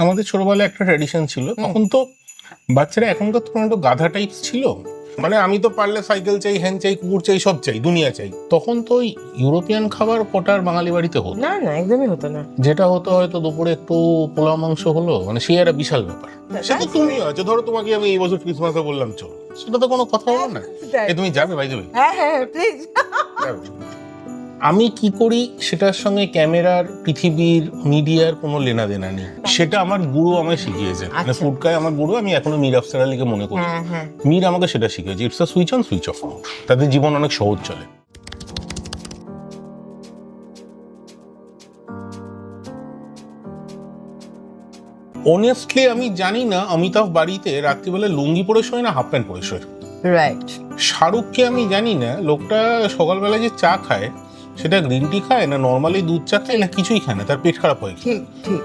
আমাদের ছোটবেলায় একটা ট্র্যাডিশন ছিল, তখন তো বাচ্চারা এখনকার তখন একটু গাধা টাইপ ছিল, মানে আমি তো পারলে সাইকেল চাই, হ্যান চাই, কুকুর চাই, সব চাই, দুনিয়া চাই। তখন তো ওই ইউরোপিয়ান খাবার কটার বাঙালি বাড়িতে হতো না না, একদমই হতো না। যেটা হতো হয়তো দুপুরে একটু পোলাও মাংস হলো, মানে সে একটা বিশাল ব্যাপার। সেটা তুমি আছো, ধরো তোমাকে আমি এই বছর ক্রিসমাসে বললাম চলো, সেটা তো কোনো কথা হলো না। তুমি যাবে ভাই, দেবে? হ্যাঁ হ্যাঁ প্লিজ। আমি কি করি সেটার সঙ্গে ক্যামেরার, পৃথিবীর, মিডিয়ার কোনো লেনা দেনা নেই। সেটা আমার গুরু আমায় শিখিয়েছে, মানে ফুডকায় আমার গুরু, আমি এখনো মীর আফসার আলীকে মনে করি। মীর আমাকে সেটা শিখিয়েছে, it's a switch on switch off. তাদের জীবন অনেক সহজ চলে। অনেস্টলি আমি জানি না অমিতাভ বাড়িতে রাত্রিবেলা লুঙ্গি পরে শোয় না হাফ প্যান্ট পরে শোয়। রাইট। শাহরুখকে আমি জানি না লোকটা সকালবেলা যে চা খায় সেটা গ্রিন টি খায় না নর্মালি দুধ চা খায় না কিছুই খায় না, তার পেট খারাপ হয়। ঠিক ঠিক।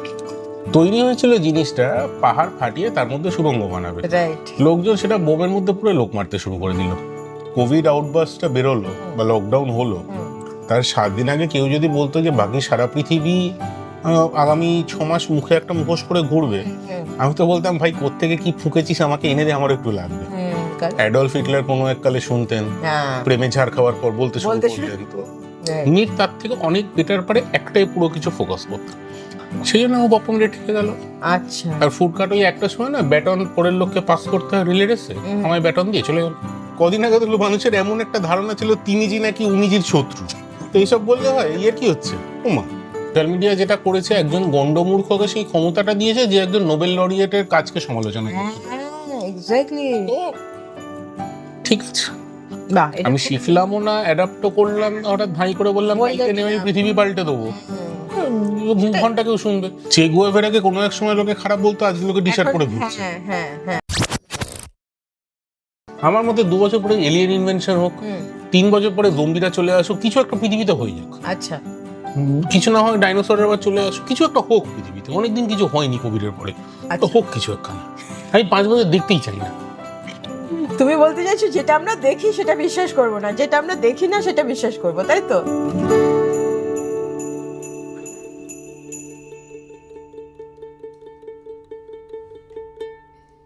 তৈরি হয়েছিল জিনিসটা পাহাড় ফাটিয়ে তার মধ্যে সুড়ঙ্গ বানাবে। রাইট। লোকজন সেটা বোমের মধ্যে পুরো লোক মারতে শুরু করে দিল। কোভিড আউটবার্স্টটা বেরোলো বা লকডাউন হলো, তার 7 দিন আগে কেউ যদি বলতো যে বাকি সারা পৃথিবী আগামী 6 মাস মুখে একটা মুখোশ করে ঘুরবে, আমি তো বলতাম ভাই কোত্থেকে কি ফুঁকেছিস আমাকে এনে দে, আমার একটু লাগবে। অ্যাডলফ হিটলার কোনো এককালে শুনতেন, প্রেমে ঝাড় খাওয়ার পর বলতে শুরু করলেন। তো মীর তার থেকে অনেক বেটার পারে একটাই পুরো কিছু ফোকাস করতে, সেই জন্য ও বপন রেট থেকে গেল। আচ্ছা। আর ফুডকার্ট ওই একটা সময় না ব্যাটন পরের লোককে পাস করতে হয় রিলে রেসে, আমায় ব্যাটন দিয়ে চলে গেল। কদিন আগে তো মানুষের এমন একটা ধারণা ছিল তিনি জি নাকি উনি জির শত্রু, তো এইসব বললে হয়? এর কি হচ্ছে? ওমা, সোশ্যাল মিডিয়া যেটা করেছে, একজন গন্ডমূর্খকে সেই ক্ষমতাটা দিয়েছে যে একজন নোবেল লরিয়েটের কাজকে সমালোচনা করছে। এক্স্যাক্টলি। ঠিক আছে, আমি শিখলামও না, অ্যাডাপ্টও করলাম, হঠাৎ ভাই করে বললাম কালকে নেমে আমি পৃথিবী পাল্টে দেবো, ঘন্টা কেউ শুনবে? চে গুয়েভারাকে কোনো এক সময় লোকে খারাপ বলতো, আজ লোকে টি শার্ট পরে ঘুরছে। আমার মতে 2 বছর পরে এলিয়েন ইনভেনশন হোক, 3 বছর পরে জম্বিরা চলে আসুক, কিছু একটা পৃথিবীতে হয়ে যাক। আচ্ছা, কিছু না হয় ডাইনোসরের আবার চলে আসুক, কিছু একটা হোক পৃথিবীতে। অনেকদিন কিছু হয়নি কোভিডের পরে, তো হোক কিছু একখানে। আমি 5 বছর দেখতেই চাই না। তুমি বলতে চাইছো যেটা আমরা দেখি সেটা বিশ্বাস করবো না, যেটা আমরা দেখি না সেটা বিশ্বাস করবো, তাই তো?